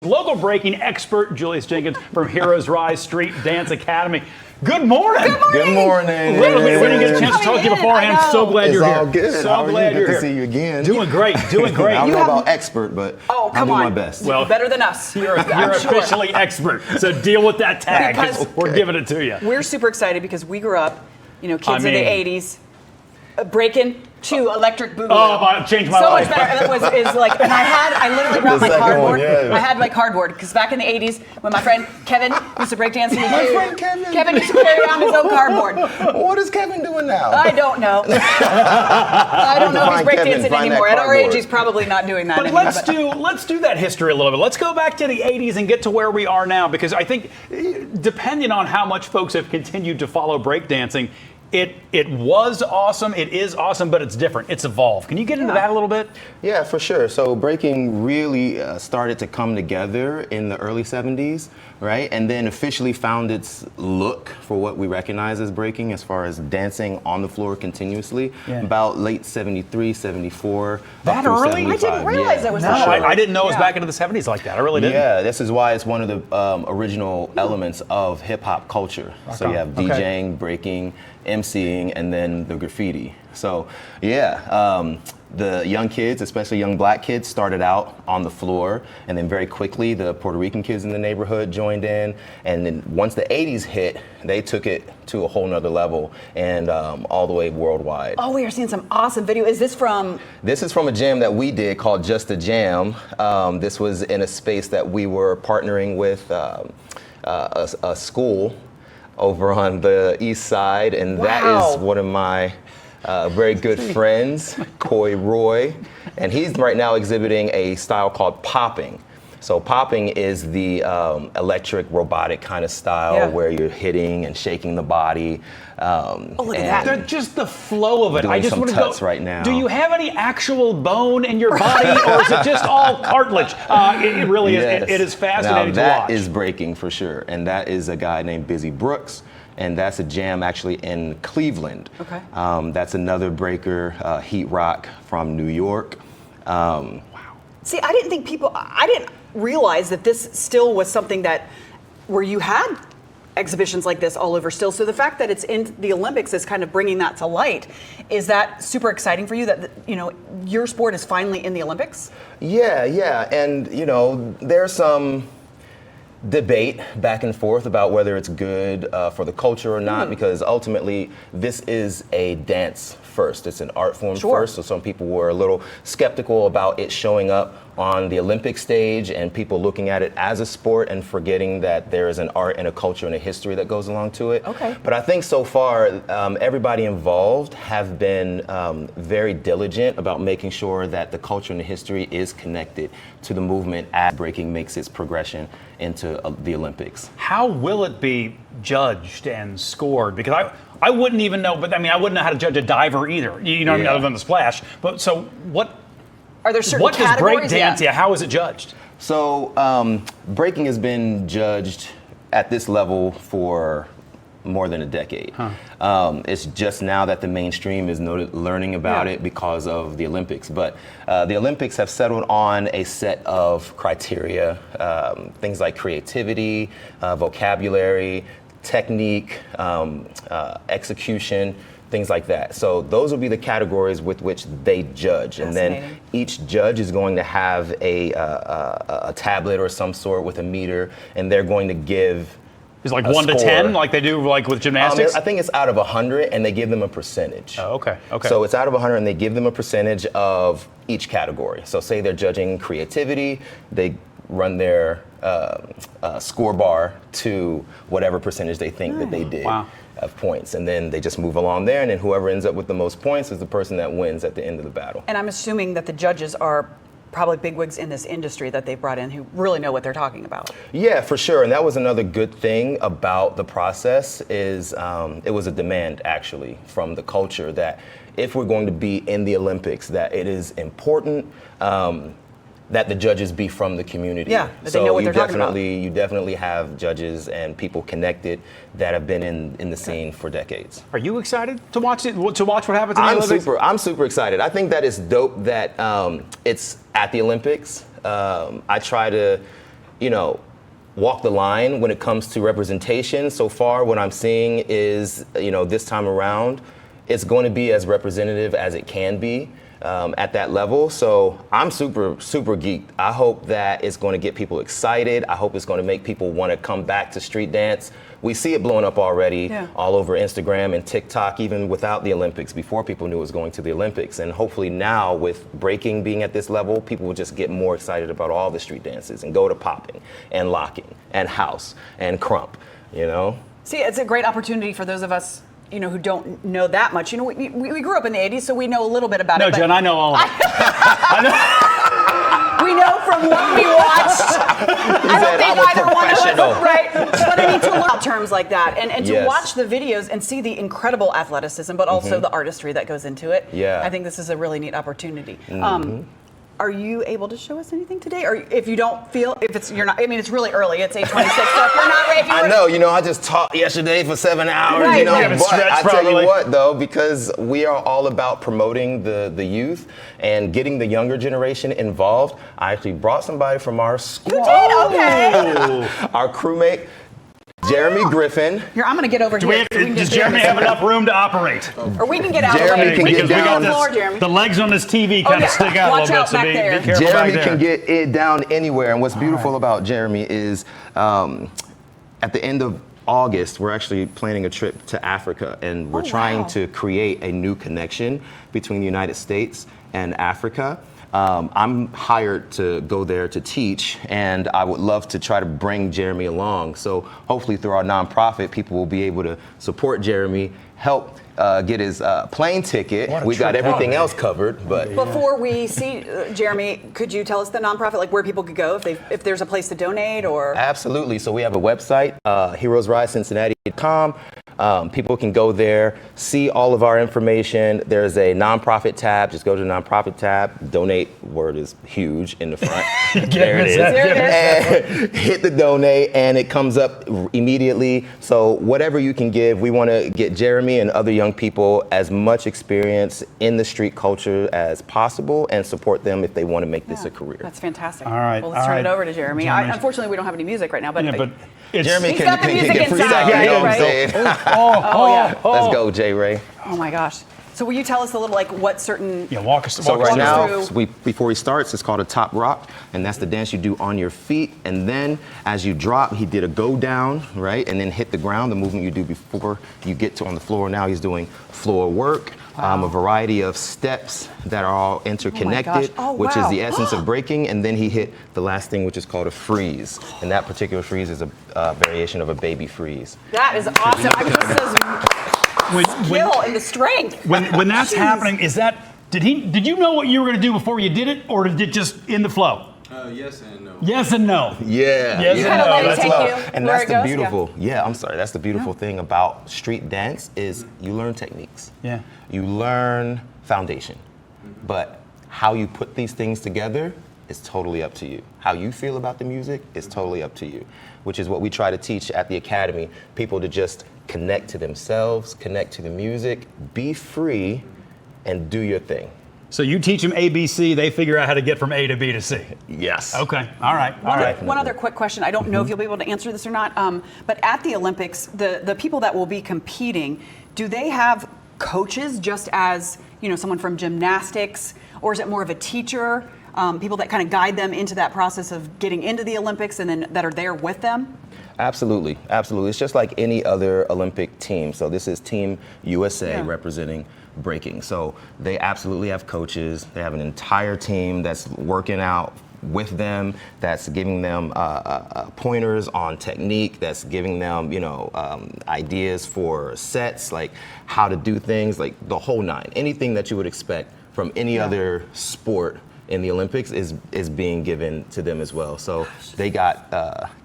Local breaking expert Julius Jenkins from Heroes Rise Street Dance Academy. Good morning. Good morning. Literally, we didn't get a chance to talk to you beforehand. So glad you're here. It's all good. So How are glad you? you're Good here. to see you again. Doing great. Doing great. I don't know about expert, but I'll do my best. Well, better than us. You're officially expert. So deal with that tag. Because we're giving it to you. We're super excited because we grew up, kids in the 80s, breaking to electric boogaloo. Oh, I changed my so life. much better. It was like, and I literally brought The my second cardboard. one, yeah. I had my cardboard because back in the 80s, when my friend Kevin used to break dance, My friend Kevin. Kevin used to carry around his own cardboard. What is Kevin doing now? I don't know. I don't know if he's Find Kevin, breakdancing find that anymore. At our age, cardboard. he's probably not doing that But anymore. let's do that history a little bit. Let's go back to the 80s and get to where we are now, because I think depending on how much folks have continued to follow breakdancing, it was awesome, it is awesome, but it's different. It's evolved. Can you get into that a little bit? Yeah, for sure. So breaking really started to come together in the early 70s, right? And then officially found its look for what we recognize as breaking as far as dancing on the floor continuously about late 73, 74. That up through early? 75. I didn't realize that was No, that early. I didn't know it was back into the 70s like that. I really didn't. Yeah, this is why it's one of the original elements of hip hop culture. So you have DJing, breaking, MCing, and then the graffiti. So the young kids, especially young black kids, started out on the floor, and then very quickly the Puerto Rican kids in the neighborhood joined in, and then once the 80s hit, they took it to a whole nother level, and all the way worldwide. Oh, we are seeing some awesome video. Is this from? This is from a jam that we did called Just a Jam. This was in a space that we were partnering with a school over on the east side, and that is one of my very good friends, Coy Roy, and he's right now exhibiting a style called popping. So popping is the electric robotic kind of style where you're hitting and shaking the body. Look at that. Just the flow of it. Doing I just some want to tuts go right now. Do you have any actual bone in your body, or is it just all cartilage? It really is. It is fascinating to watch. That is breaking for sure, and that is a guy named Busy Brooks. And that's a jam actually in Cleveland. Okay. That's another breaker, Heat Rock from New York. Wow. See, I didn't realize that this still was something where you had exhibitions like this all over still. So the fact that it's in the Olympics is kind of bringing that to light. Is that super exciting for you that, your sport is finally in the Olympics? Yeah. And, there's some debate back and forth about whether it's good for the culture or not, because ultimately this is a dance first. It's an art form first, so some people were a little skeptical about it showing up on the Olympic stage and people looking at it as a sport and forgetting that there is an art and a culture and a history that goes along to it. Okay. But I think so far everybody involved have been very diligent about making sure that the culture and the history is connected to the movement as breaking makes its progression into the Olympics. How will it be judged and scored? Because I wouldn't even know, but I wouldn't know how to judge a diver either, other than the splash. But so what? Are there certain what categories? Does breakdance? How is it judged? So breaking has been judged at this level for more than a decade. It's just now that the mainstream is learning about it because of the Olympics. But the Olympics have settled on a set of criteria, things like creativity, vocabulary, technique, execution, things like that. So those will be the categories with which they judge. And then each judge is going to have a tablet or some sort with a meter, and they're going to give It's like 1 to 10, like they do with gymnastics? I think it's out of 100, and they give them a percentage. Oh, okay. So it's out of 100, and they give them a percentage of each category. So say they're judging creativity, they run their score bar to whatever percentage they think that they did of points. And then they just move along there, and then whoever ends up with the most points is the person that wins at the end of the battle. And I'm assuming that the judges are probably bigwigs in this industry that they brought in who really know what they're talking about. Yeah, for sure. And that was another good thing about the process is it was a demand actually from the culture that if we're going to be in the Olympics, that it is important that the judges be from the community. Yeah, that they know what they're talking about. You definitely have judges and people connected that have been in the scene for decades. Are you excited to watch it? To watch what happens in the Olympics? I'm super excited. I think that it's dope that it's at the Olympics. I try to walk the line when it comes to representation. So far, what I'm seeing is, this time around, it's going to be as representative as it can be at that level. So I'm super geeked. I hope that it's going to get people excited. I hope it's going to make people want to come back to street dance. We see it blowing up already all over Instagram and TikTok, even without the Olympics, before people knew it was going to the Olympics. And hopefully now, with breaking being at this level, people will just get more excited about all the street dances and go to popping and locking and house and crump, See, it's a great opportunity for those of us who don't know that much. We grew up in the 80s, so we know a little bit about it. No, Jen, I know all of it. I know. We know from what we watched. I don't think either one of us, right? But I need to learn terms like that and to watch the videos and see the incredible athleticism, but also the artistry that goes into it. Yeah. I think this is a really neat opportunity. Are you able to show us anything today? Or if you don't feel, you're not, I mean, it's really early. It's 8:26, so if you're not ready. I know, I just taught yesterday for 7 hours, Right, right. But I tell you what, though, because we are all about promoting the youth and getting the younger generation involved, I actually brought somebody from our school. You did? Okay. Our crewmate, Jeremy Griffin. Here, I'm going to get over here. Does Jeremy have enough room to operate? Or we can get out Jeremy of the way. can get Because we down got the this- floor, Jeremy. The legs on this TV kind of stick out Watch a little out bit, so back be there. careful Jeremy back there. can get it down anywhere. And what's beautiful about Jeremy is at the end of August, we're actually planning a trip to Africa, and we're trying to create a new connection between the United States and Africa. I'm hired to go there to teach, and I would love to try to bring Jeremy along. So hopefully through our nonprofit, people will be able to support Jeremy, help get his plane ticket. We've got everything else covered. But Before we see Jeremy, could you tell us the nonprofit, like where people could go if there's a place to donate or? Absolutely. So we have a website, heroesrisecincinnati.com. People can go there, see all of our information. There's a nonprofit tab. Just go to the nonprofit tab. Donate word is huge in the front. There it is. And hit the donate, and it comes up immediately. So whatever you can give, we want to get Jeremy and other young people as much experience in the street culture as possible and support them if they want to make this a career. That's fantastic. All right, Well, let's turn it over to Jeremy. Unfortunately, we don't have any music right now, but, but Jeremy he's got the music can inside, freestyle, you know what I'm right? saying? yeah. Let's go, J. Ray. Oh my gosh. So will you tell us a little, like, what certain? walk us So walk us right now, through. before he starts, it's called a top rock, and that's the dance you do on your feet. And then as you drop, he did a go down, right, and then hit the ground, the movement you do before you get to on the floor. Now he's doing floor work, a variety of steps that are all interconnected, which is the essence of breaking. And then he hit the last thing, which is called a freeze. And that particular freeze is a variation of a baby freeze. That is awesome. I mean, this is skill and the strength. when that's happening, is that did you know what you were going to do before you did it, or did it just in the flow? Yes and no. Yes and no. Yeah. Yes You and kind of no. let it That's take love. you And where that's it the goes. beautiful, I'm sorry, that's the beautiful thing about street dance is you learn techniques. Yeah. You learn foundation. But how you put these things together is totally up to you. How you feel about the music is totally up to you, which is what we try to teach at the Academy, people to just connect to themselves, connect to the music, be free, and do your thing. So you teach them ABC, they figure out how to get from A to B to C. Yes. Okay. All right. All right. One other quick question. I don't know if you'll be able to answer this or not, but at the Olympics, the people that will be competing, do they have coaches just as, someone from gymnastics, or is it more of a teacher, people that kind of guide them into that process of getting into the Olympics and then that are there with them? Absolutely, absolutely. It's just like any other Olympic team. So this is Team USA representing breaking. So they absolutely have coaches. They have an entire team that's working out with them, that's giving them pointers on technique, that's giving them, ideas for sets, like how to do things, like the whole nine. Anything that you would expect from any other sport in the Olympics is being given to them as well. So they got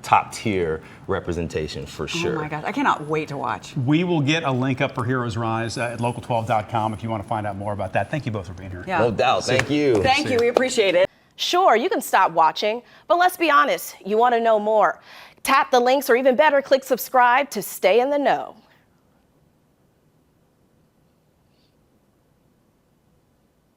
top tier representation for sure. Oh my gosh, I cannot wait to watch. We will get a link up for Heroes Rise at local12.com if you want to find out more about that. Thank you both for being here. Yeah. No doubt. Thank you. Thank you, we appreciate it. Sure, you can stop watching, but let's be honest, you want to know more. Tap the links or even better, click subscribe to stay in the know.